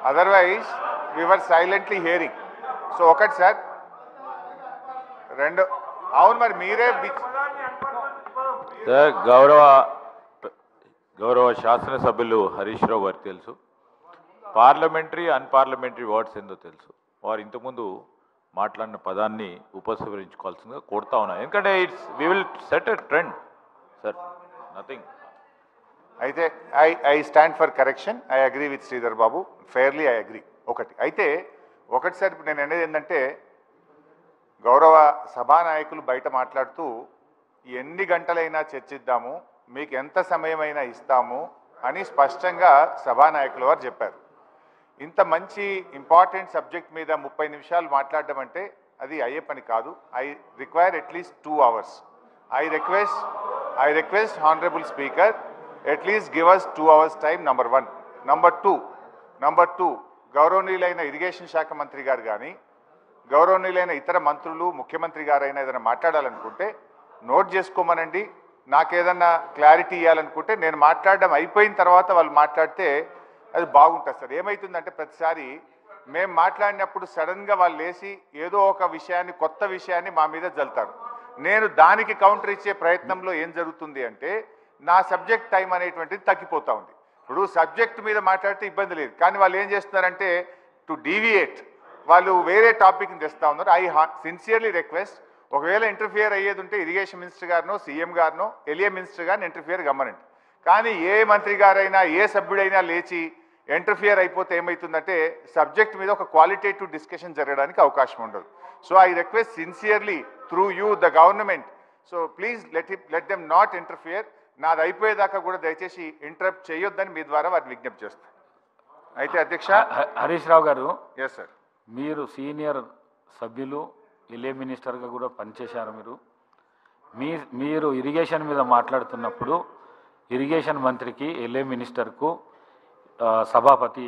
Otherwise we are silently hearing. So ఒకటి sir, రెండు అవును మరి మీరే సార్ గౌరవ శాసనసభ్యులు హరీష్ రావు గారు తెలుసు, పార్లమెంటరీ అన్పార్లమెంటరీ వర్డ్స్ ఏందో తెలుసు. వారు ఇంతకుముందు మాట్లాడిన పదాన్ని ఉపసంహరించుకోవాల్సిందిగా కోరుతా ఉన్నా. ఎందుకంటే we will set a trend sir, nothing. అయితే I stand for correction. I agree with Sridhar Babu, fairly I agree. అయితే ఒకటి సార్, ఇప్పుడు నేను అనేది ఏంటంటే, గౌరవ సభానాయకులు బయట మాట్లాడుతూ ఎన్ని గంటలైనా చర్చిద్దాము, మీకు ఎంత సమయమైనా ఇస్తాము అని స్పష్టంగా సభానాయకుల వారు చెప్పారు. ఇంత మంచి ఇంపార్టెంట్ సబ్జెక్ట్ మీద 30 నిమిషాలు మాట్లాడడం అంటే అది అయ్యే పని కాదు. I require at least 2 hours. I request honourable speaker, at least give us 2 hours time, number 1. Number two, గౌరవనీయులైన ఇరిగేషన్ శాఖ మంత్రి గారు కానీ గౌరవనీయులైన ఇతర మంత్రులు, ముఖ్యమంత్రి గారైనా ఏదైనా మాట్లాడాలనుకుంటే నోట్ చేసుకోమనండి. నాకేదన్నా క్లారిటీ ఇవ్వాలనుకుంటే నేను మాట్లాడడం అయిపోయిన తర్వాత వాళ్ళు మాట్లాడితే అది బాగుంటుంది సార్. ఏమవుతుందంటే ప్రతిసారి మేము మాట్లాడినప్పుడు సడన్గా వాళ్ళు లేచి ఏదో ఒక విషయాన్ని, కొత్త విషయాన్ని మా మీద జల్తారు. నేను దానికి కౌంటర్ ఇచ్చే ప్రయత్నంలో ఏం జరుగుతుంది అంటే నా సబ్జెక్ట్ టైం అనేటువంటిది తగ్గిపోతూ ఉంది. ఇప్పుడు సబ్జెక్ట్ మీద మాట్లాడితే ఇబ్బంది లేదు, కానీ వాళ్ళు ఏం చేస్తున్నారంటే టు డీవియేట్, వాళ్ళు వేరే టాపిక్ని తెస్తూ ఉన్నారు. ఐ సిన్సియర్లీ రిక్వెస్ట్, ఒకవేళ ఇంటర్ఫియర్ అయ్యేది ఉంటే ఇరిగేషన్ మినిస్టర్ గారినో, సీఎం గారినో, ఎలియా మినిస్టర్ గారిని ఇంటర్ఫియర్ గమ్మనండి. కానీ ఏ మంత్రి గారైనా, ఏ సభ్యుడైనా లేచి ఇంటర్ఫియర్ అయిపోతే ఏమవుతుందంటే సబ్జెక్ట్ మీద ఒక క్వాలిటేటివ్ డిస్కషన్ జరగడానికి అవకాశం ఉండదు. So I request sincerely through you the government, so please let them not interfere. నాది అయిపోయేదాకా కూడా దయచేసి ఇంటరప్ట్ చేయొద్దని మీ ద్వారా వారిని విజ్ఞప్తి చేస్తాను. అయితే అధ్యక్ష, హరీష్ రావు గారు, ఎస్ సార్, మీరు సీనియర్ సభ్యులు, ఎల్ఏ మినిస్టర్గా కూడా పనిచేశారు. మీరు ఇరిగేషన్ మీద మాట్లాడుతున్నప్పుడు ఇరిగేషన్ మంత్రికి, ఎల్ఏ మినిస్టర్కు, సభాపతి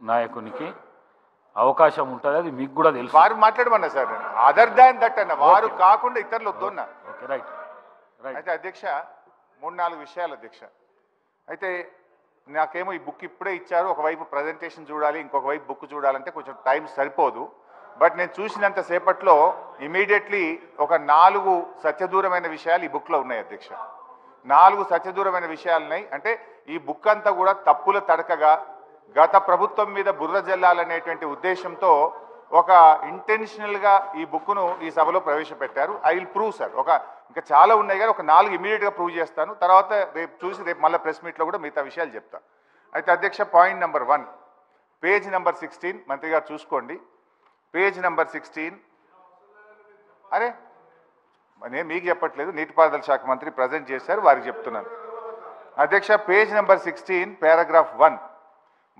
నాయకునికి అవకాశం ఉంటుంది, అది మీకు కూడా తెలుసు. వారు మాట్లాడమన్నా సార్, అదర్ దాన్ దట్ అన్న, వారు కాకుండా ఇతరులు వద్దన్నా. Okay, right. అయితే అధ్యక్ష 3-4 విషయాలు అధ్యక్ష. అయితే నాకేమో ఈ బుక్ ఇప్పుడే ఇచ్చారు, ఒకవైపు ప్రజెంటేషన్ చూడాలి, ఇంకొక వైపు బుక్ చూడాలంటే కొంచెం టైం సరిపోదు. బట్ నేను చూసినంత సేపట్లో ఇమీడియట్లీ ఒక 4 సత్యదూరమైన విషయాలు ఈ బుక్లో ఉన్నాయి అధ్యక్ష. 4 సత్యదూరమైన విషయాలు ఉన్నాయి. అంటే ఈ బుక్ అంతా కూడా తప్పుల తడకగా గత ప్రభుత్వం మీద బుర్ర జల్లాలనేటువంటి ఉద్దేశంతో ఒక ఇంటెన్షనల్గా ఈ బుక్ను ఈ సభలో ప్రవేశపెట్టారు. I will prove sir. ఇంకా చాలా ఉన్నాయి కానీ ఒక 4 ఇమీడియట్గా ప్రూవ్ చేస్తాను. తర్వాత రేపు మళ్ళీ ప్రెస్ మీట్లో కూడా మిగతా విషయాలు చెప్తాను. అయితే అధ్యక్ష, పాయింట్ నెంబర్ 1, పేజ్ నెంబర్ 16 మంత్రి గారు చూసుకోండి. Page number 16. అరే నేను మీకు చెప్పట్లేదు, నీటిపారుదల శాఖ మంత్రి ప్రజెంట్ చేశారు, వారికి చెప్తున్నాను. అధ్యక్ష, పేజ్ నెంబర్ 16 పారాగ్రాఫ్ 1,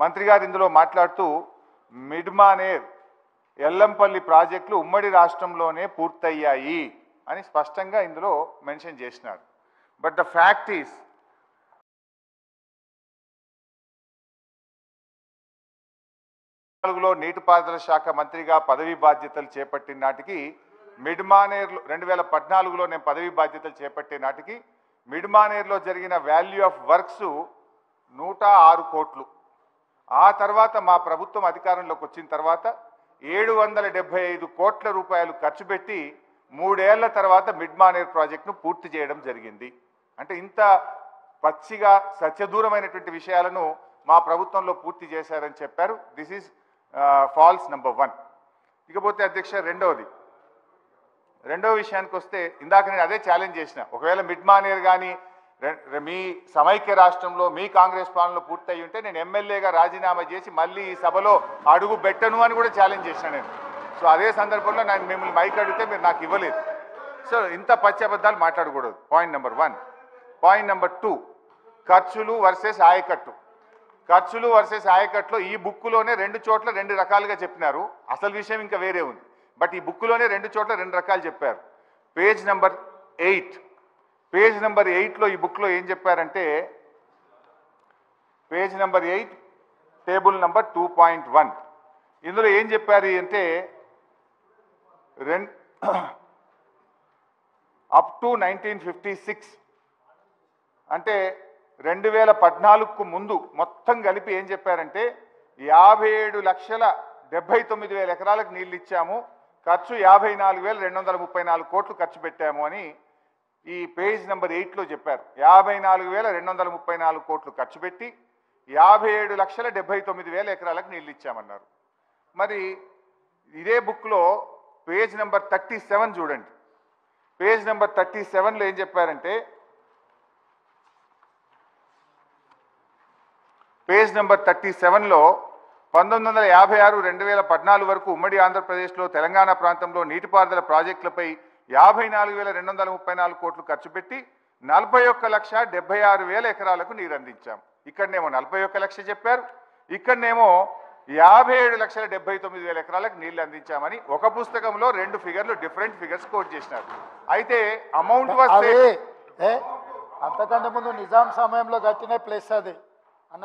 మంత్రి గారు ఇందులో మాట్లాడుతూ మిడ్మానేర్, ఎల్లంపల్లి ప్రాజెక్టులు ఉమ్మడి రాష్ట్రంలోనే పూర్తయ్యాయి అని స్పష్టంగా ఇందులో మెన్షన్ చేసినారు. But the fact is low నీటిపారుదల శాఖ మంత్రిగా పదవీ బాధ్యతలు చేపట్టిన నాటికి మిడ్మానేర్లో 2014లో నేను పదవీ బాధ్యతలు చేపట్టే నాటికి మిడ్మానేర్లో జరిగిన వాల్యూ ఆఫ్ వర్క్స్ 106 కోట్లు. ఆ తర్వాత మా ప్రభుత్వం అధికారంలోకి వచ్చిన తర్వాత 775 కోట్ల రూపాయలు ఖర్చు పెట్టి 3 ఏళ్ల తర్వాత మిడ్మానేర్ ప్రాజెక్టును పూర్తి చేయడం జరిగింది. అంటే ఇంత పచ్చిగా సత్యదూరమైనటువంటి విషయాలను మా ప్రభుత్వంలో పూర్తి చేశారని చెప్పారు. This is false number 1. ఇకపోతే అధ్యక్ష, రెండో విషయానికి వస్తే, ఇందాక నేను అదే ఛాలెంజ్ చేసిన, ఒకవేళ మిడ్మానేర్ కానీ మీ సమైక్య రాష్ట్రంలో మీ కాంగ్రెస్ పాలనలో పూర్తయి ఉంటే నేను ఎమ్మెల్యేగా రాజీనామా చేసి మళ్ళీ ఈ సభలో అడుగు పెట్టను అని కూడా ఛాలెంజ్ చేసిన నేను. సో అదే సందర్భంలో నేను మిమ్మల్ని మైక్ అడిగితే మీరు నాకు ఇవ్వలేదు. సో ఇంత పచ్చి అబద్ధాలు మాట్లాడకూడదు. Point number 1. పాయింట్ నెంబర్ 2, ఖర్చులు వర్సెస్ ఆయకట్టు. ఖర్చులు వర్సెస్ ఆయకట్టులో ఈ బుక్కులోనే 2 చోట్ల 2 రకాలుగా చెప్పినారు. అసలు విషయం ఇంకా వేరే ఉంది. బట్ ఈ బుక్కులోనే 2 చోట్ల 2 రకాలు చెప్పారు. పేజ్ నెంబర్ 8లో ఈ బుక్లో ఏం చెప్పారంటే, పేజ్ నెంబర్ 8 టేబుల్ నెంబర్ 2.1 ఇందులో ఏం చెప్పారు అంటే అప్ టు 1956 అంటే 2014కు ముందు మొత్తం కలిపి ఏం చెప్పారంటే 57,79,000 ఎకరాలకు నీళ్ళు ఇచ్చాము, ఖర్చు 54,234 కోట్లు ఖర్చు పెట్టాము అని ఈ పేజ్ నెంబర్ 8లో చెప్పారు. 54,234 కోట్లు ఖర్చు పెట్టి 57,79,000 ఎకరాలకు నీళ్ళు ఇచ్చామన్నారు. మరి ఇదే బుక్లో పేజ్ నెంబర్ 37 చూడండి. పేజ్ నెంబర్ 37లో ఏం చెప్పారంటే, పేజ్ నెంబర్ 37లో 1956-2014 వరకు ఉమ్మడి ఆంధ్రప్రదేశ్లో తెలంగాణ ప్రాంతంలో నీటిపారుదల ప్రాజెక్టులపై 54,234 కోట్లు ఖర్చు పెట్టి 41,76,000 ఎకరాలకు నీరు అందించాం. ఇక్కడనేమో 41 లక్ష చెప్పారు, ఇక్కడనేమో 57,79,000 ఎకరాలకు నీళ్లు అందించామని ఒక పుస్తకంలో రెండు ఫిగర్లు డిఫరెంట్ ఫిగర్స్ కోట్ చేసినారు. అయితే అమౌంట్ వస్తే అంతకంటే ముందు నిజాం సమయంలో కట్టిన ప్లేస్ అది.